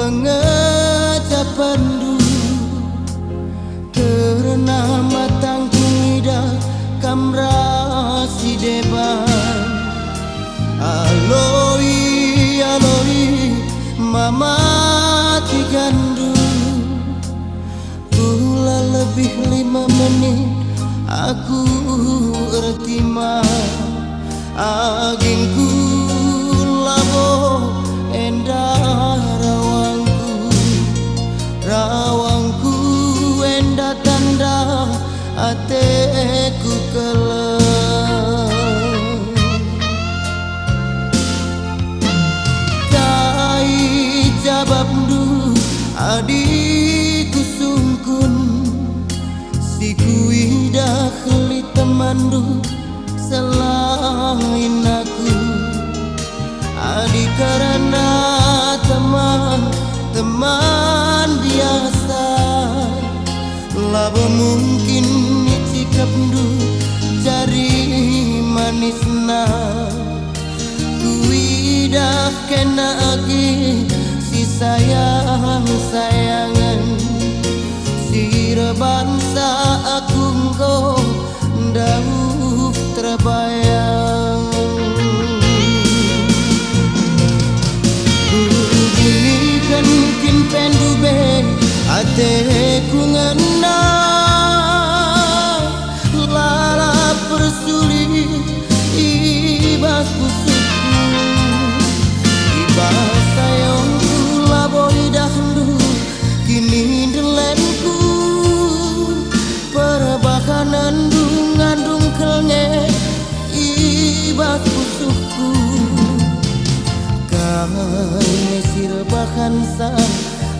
pengecapan karena matang kuida kamrasi deban aloi mama tigandu pula lebih 5 menit aku ertima agingku labo endah rawangku endah tanda ateku keleng kai jababdu adiku sungkun si kuida khli temandu selain aku adik karena teman biasa labo mungkin cikapdu cari manisna kuidah kena agi si sayangan si rebansa aku engkau dauh terbayang bunyikan kin pendube ateku ngena lala persuli ibas pusukku ibas sayangku laboi dahulu kini delenku perbakanan ngandung kelnge ibas pusukku kane sirbakan sa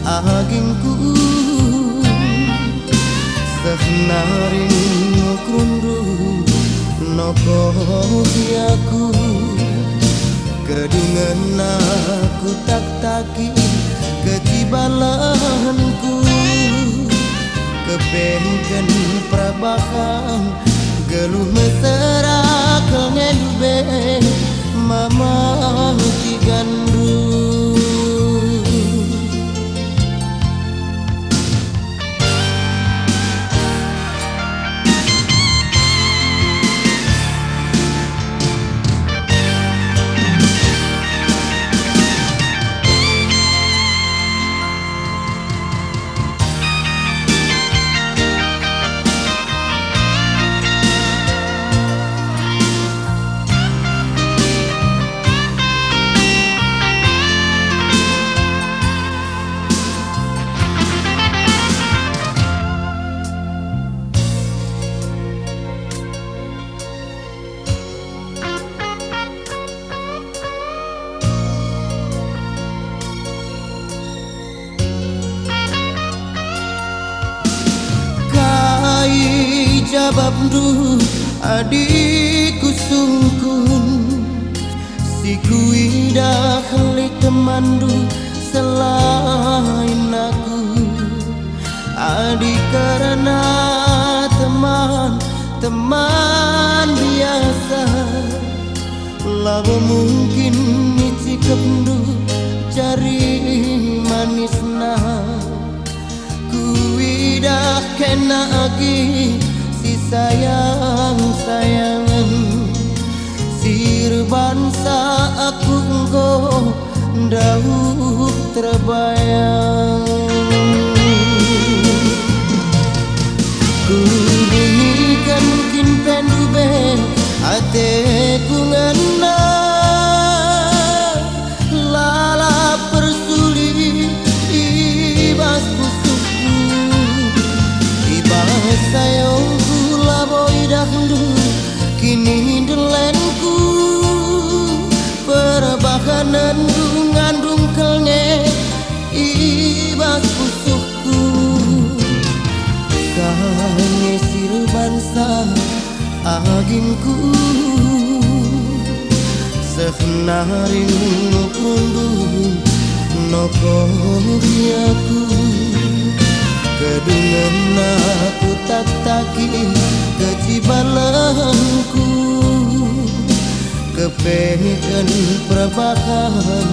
agingku sehnaring ngukrundu nokohiaku kedungen aku tak-taki kecibalanku kepengken prabahan geluh mesra kengelbe mama tigandu jababdu adikku sungkun si kuida khli temandu selain aku adik karena teman biasa labo mungkin cikapdu cari manisna kuida kena agi si sayangan sirbansa aku engkau dauh terbayang ku bunyikan kin pendube ateku ngena lala persuli ibas pusukku ibas sayangku laboi dahulu kini delenku perbakanan ngandung kelnge ibas pusukku kane sirbansa agingku sehnaring ngukrundu nokohiaku kedungen aku tak-taki kecibalanku kepengken prabahan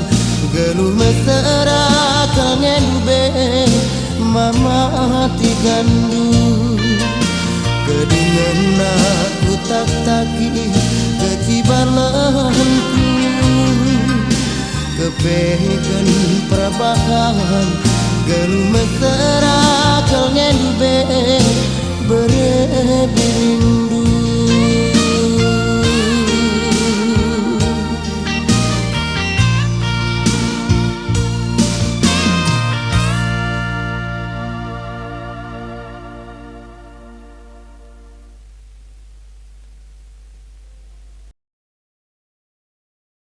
geluh mesra kangen be mama tigandu kedingan aku tak taki kecibalanku kepekan prabahan geluh mesra kangen be berebiring